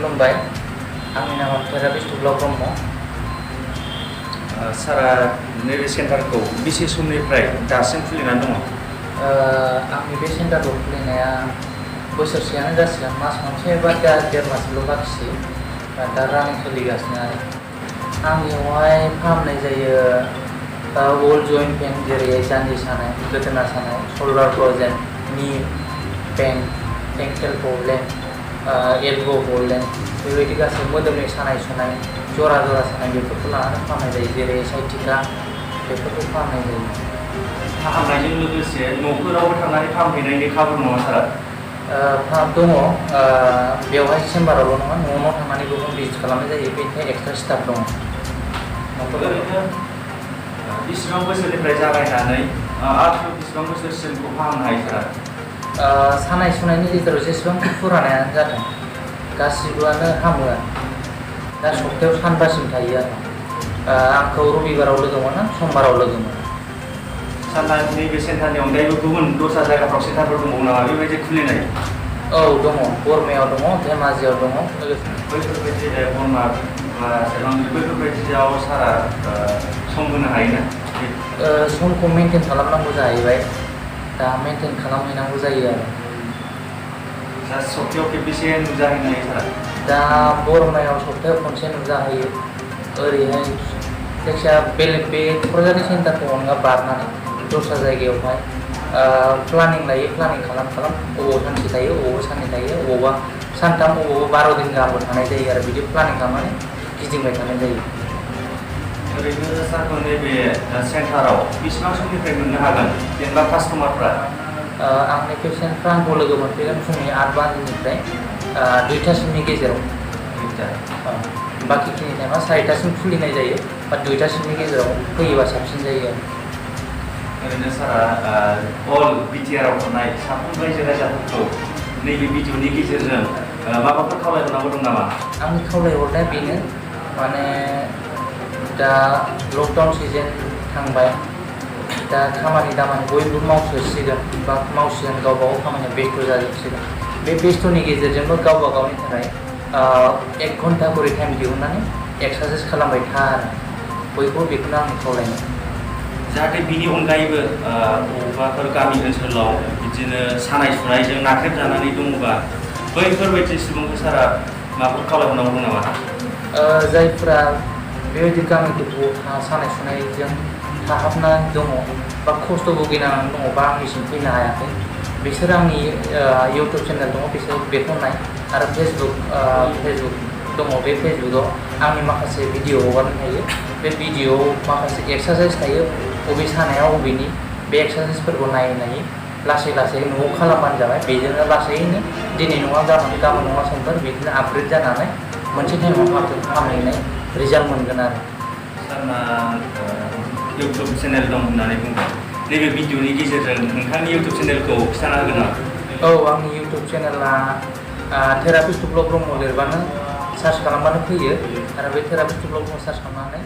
खुलुमबाय आंनि नामा थेरापिस्ट दुब्ला ब्रह्म। सारा नैबे सेन्टारखौ बेसे समनिफ्राय दासिम खुलिनानै दङ? आंनि बे सेन्टारखौ खुलिनाया बोसोरसेयानो जासिगोन, मास मोनसे बा देर मासल' बाखिसै। दा रानिं सोलिगासिनो आरो आंनियावहाय फाहामनाय जायो अल जइन्ट पेन, जेरै जानजि सानाय, गोदोना सानाय, shoulder problem, knee pain, ankle problem, elbow problem, बेबायदि गासै मोदोमनि सानाय सुनाय, जरा सानाय बेफोरखौ लानानै फाहामनाय जायो। जेरै साइटिका बेफोरखौ फाहामनाय जायो। फाहामनायजों लोगोसे न'फोरावबो थांनानै फाहामहैनायनि खाबु दङ सारा? दङ, बेवहाय चेम्बारावल' नङा, न'आव थांनानैबो हम भिजिट खालामनाय जायो। बेनिफ्राय एक्सट्रा स्टाफ दङ। ओरैनो बेसेबां बोसोरनिफ्राय जागायनानै आथिखाल बेसेबां बोसोरसिमखौ फाहामनो हायो सारा? सानाय सुनायनि गेजेराव जेसेबां फुरानायानो जादों गासिबोआनो हामो आरो दा सप्तायाव सानबासिम थायो आरो आंखौ रबिबाराव लोगो मोनो, समबाराव लोगो मोनो। नैबे सेन्टारनि अनगायैबो गुबुन दस्रा जायगाफ्राव सेन्टारफोर दंबावो नामा बेबायदि खुलिनाय? औ दङ, बरमायाव दङ, धेमाजियाव दङ। बैफोरबायदि बरमा बा सेरफांगुरि बैफोरबायदियाव सारा सम होनो हायोना? समखौ मेनटेन खालामनांगौ जाहैबाय, दा मेनटेन खालामहैनांगौ जायो आरो। सप्तायाव खेबबेसे नुजाहैनो हायो सारा? दा बरमायाव सप्तायाव खनसे नुजाहैयो। ओरैहाय जायखिया बेलेग बे क'क्राझारनि सेन्टारखौ अनगा बारनानै दस्रा जायगायावहाय प्लानिं लायो, प्लानिं खालाम अबाव सानसे थायो, अबावबा साननै थायो, अबावबा सानथाम, अबावबा 12 दिन गाहामबो थानाय जायो आरो बिदि प्लानिं खालामनानै गिदिंबाय थानाय जायो। ओरैनो सारखौ नैबे सेन्टाराव बेसेबां समनिफ्राय मोननो हागोन जेनेबा कास्टमारफ्रा? आंनि पेसेन्टफ्रा आंखौ लोगो मोनफैगोन फुंनि 8 बाजिनिफ्राय 2टासिमनि गेजेराव। बाखिखिनि टाइमा 4टासिम खुलिनाय जायो, बा 2टासिमनि गेजेराव फैयोबा साबसिन जायो आरो। ओरैनो सारा अल बिटिआरआव थानाय साफ्रोम रायजो राजाफोरखौ नैबे भिडिअनि गेजेरजों माबाफोर खावलायहरनांगौ दं नामा? आंनि खावलायहरनाया बेनो, माने दा लकडाउन सिजन थांबाय, दा खामानि दामानि बयबो मावसिगोन, गावबा गाव खामानियाव बेस्थ' जाजोबसिगोन। बे बेस्थ'नि गेजेरजोंबो गावबा गावनि थाखाय 1 घन्टा करि टाइम दिहुननानै एक्सारसाइस खालामबाय था आरो बयखौबो बेखौनो आंनि खावलायनाय। जाहाथे बिनि अनगायैबो बबेबाफोर गामि ओनसोलाव बिदिनो सानाय सुनायजों नाख्रेबजानानै दङबा बैफोरबायदि सुबुंखौ सारा माबाफोर खावलायहरनांगौ दं नामा? जायफोरा बेबायदि गामि गोथौआव सानाय सुनायजों थाहाबनानै दङ बा खस्थ' भुगिनानै दङ बा आंनिसिम फैनो हायाखै, बिसोर आंनि इउटुब चेनेल दङ, बिसोर बेखौ नाय। आरो फेसबुक दङ, बे फेसबुकआव आंनि माखासे भिडिअ हगारनाय थायो। बे भिडिअआव माखासे एक्सारसाइस थायो, बबे सानाया बबेनि, बे एक्सारसाइसफोरखौ नायै लासै न'आव खालामबानो जाबाय। बेजोंनो लासैनो दिनै नङा गाबोन नङा समफोर बिदिनो आपग्रेड जानानै मोनसे टाइमाव फाहामहैनाय रिजाल्ट मोनगोन आरो। सारना इउटुब चेनेल दं होननानै बुंदों, नैबे भिडिअनि गेजेरजों नोंथांनि इउटुब चेनेलखौ खिन्थाना होगोन नामा? औ, आंनि इउटुब चेनेला थेरापिस्ट दुब्ला ब्रह्म लिरबानो सार्च खालामबानो फैयो, आरो बे थेरापिस्ट दुब्ला ब्रह्म सार्च खालामनानै